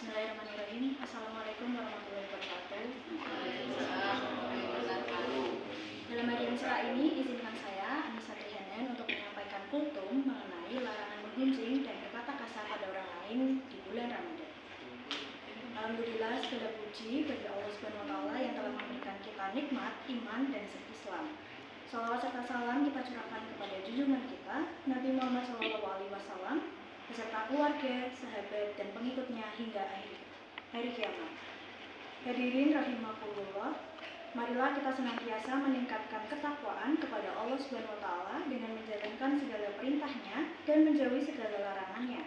Bismillahirrahmanirrahim. Assalamualaikum warahmatullahi wabarakatuh. Dalam bagian surah ini, izinkan saya, Anissa Trihanen, untuk menyampaikan kultum mengenai larangan menggunjing dan berkata kasar pada orang lain di bulan Ramadan. Alhamdulillah, segala puji bagi Allah Subhanahu wa Ta'ala yang telah memberikan kita nikmat, iman, dan Islam. Salawat serta salam kita curahkan kepada junjungan kita, Nabi Muhammad SAW, beserta keluarga, sahabat, dan pengikutnya hingga akhir hari kiamat. Hadirin rahimakumullah, marilah kita senantiasa meningkatkan ketakwaan kepada Allah Subhanahu wa Ta'ala dengan menjalankan segala perintahnya dan menjauhi segala larangannya,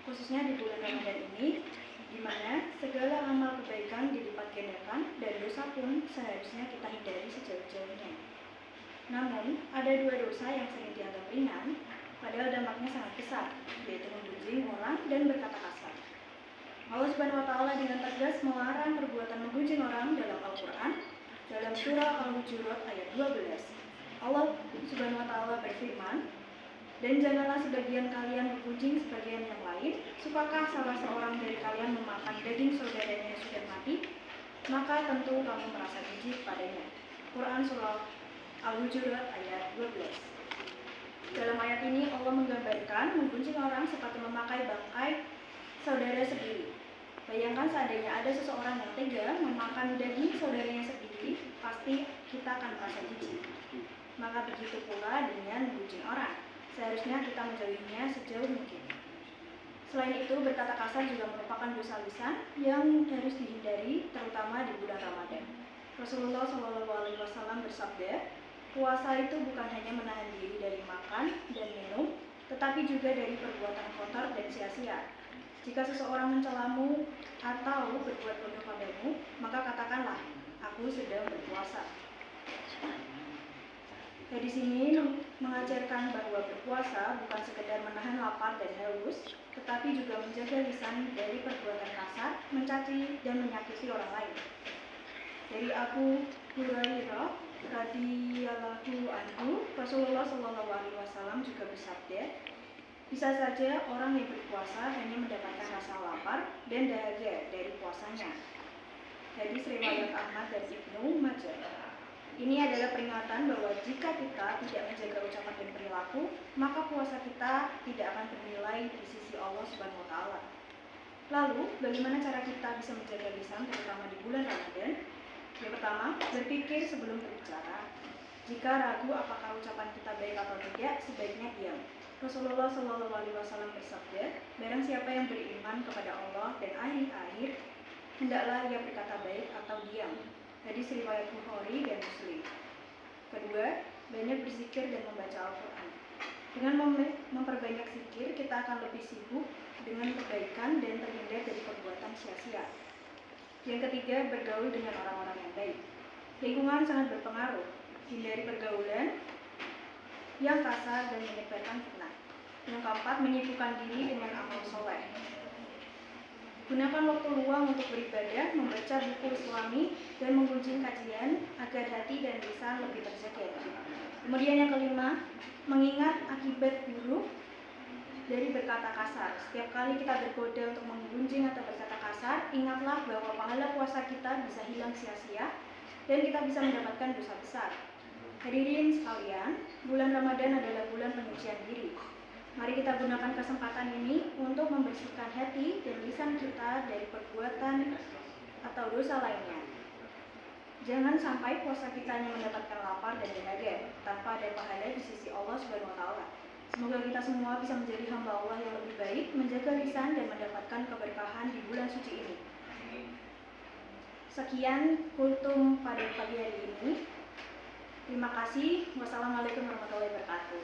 khususnya di bulan Ramadan ini, di mana segala amal kebaikan dilipat gandakan dan dosa pun seharusnya kita hindari sejauh-jauhnya. Namun, ada dua dosa yang sering dianggap ringan, padahal dampaknya sangat besar, yaitu menggunjing orang dan berkata kasar. Allah Subhanahu wa Ta'ala dengan tegas melarang perbuatan menggunjing orang dalam Al-Quran, dalam surah Al-Hujurat ayat 12. Allah Subhanahu wa Ta'ala berfirman, "Dan janganlah sebagian kalian menggunjing sebagian yang lain. Sukakah salah seorang dari kalian memakan daging saudaranya yang sudah mati? Maka tentu kamu merasa jijik padanya." Quran surah Al-Hujurat ayat 12. Dalam ayat ini Allah menggambarkan menggunjing orang seperti memakai bangkai saudara sendiri. Bayangkan seandainya ada seseorang yang tega memakan daging saudaranya sendiri, pasti kita akan merasa jijik. Maka begitu pula dengan menggunjing orang. Seharusnya kita menjauhinya sejauh mungkin. Selain itu, berkata kasar juga merupakan dosa lisan yang harus dihindari, terutama di bulan Ramadan. Rasulullah SAW bersabda, puasa itu bukan hanya menahan diri dari makan dan minum, tetapi juga dari perbuatan kotor dan sia-sia. Jika seseorang mencelamu atau berbuat bodoh padamu, maka katakanlah, aku sedang berpuasa. Hadis ini mengajarkan bahwa berpuasa bukan sekedar menahan lapar dan haus, tetapi juga menjaga lisan dari perbuatan kasar, mencaci, dan menyakiti orang lain. Dari Abu Hurairah radhiyallahu anhu, Rasulullah SAW juga bersabda, bisa saja orang yang berpuasa hanya mendapatkan rasa lapar dan dahaga dari puasanya. Hadis riwayat Ahmad dan Ibnu Majah. Ini adalah peringatan bahwa jika kita tidak menjaga ucapan dan perilaku, maka puasa kita tidak akan bernilai di sisi Allah Subhanahu wa Ta'ala. Lalu, bagaimana cara kita bisa menjaga lisan terutama di bulan Ramadan? Yang pertama, berpikir sebelum berbicara. Jika ragu apakah ucapan kita baik atau tidak, sebaiknya diam. Rasulullah SAW bersabda, barang siapa yang beriman kepada Allah dan akhir-akhir, hendaklah ia berkata baik atau diam. Hadis riwayat Bukhari dan Muslim. Kedua, banyak berzikir dan membaca Al-Quran. Dengan memperbanyak zikir, kita akan lebih sibuk dengan kebaikan dan terhindar dari perbuatan sia-sia. Yang ketiga, bergaul dengan orang-orang yang baik. Lingkungan sangat berpengaruh. Hindari pergaulan yang kasar dan menyebarkan fitnah. Yang keempat, menyibukkan diri dengan amal soleh. Gunakan waktu luang untuk beribadah, membaca buku Islami, dan menggunjing kajian agar hati dan lisan lebih terjaga. Kemudian yang kelima, mengingat akibat buruk dari berkata kasar. Setiap kali kita bergoda untuk menggunjing atau berkata kasar, ingatlah bahwa pahala puasa kita bisa hilang sia-sia dan kita bisa mendapatkan dosa besar. Hadirin sekalian, bulan Ramadan adalah bulan penyucian diri. Mari kita gunakan kesempatan ini untuk membersihkan hati dan lisan kita dari perbuatan atau dosa lainnya. Jangan sampai puasa kita hanya mendapatkan lapar dan dahaga tanpa ada pahala di sisi Allah Subhanahu wa Ta'ala. Semoga kita semua bisa menjadi hamba Allah yang lebih baik, menjaga lisan dan mendapatkan keberkahan di bulan suci ini. Sekian kultum pada pagi hari ini. Terima kasih. Wassalamualaikum warahmatullahi wabarakatuh.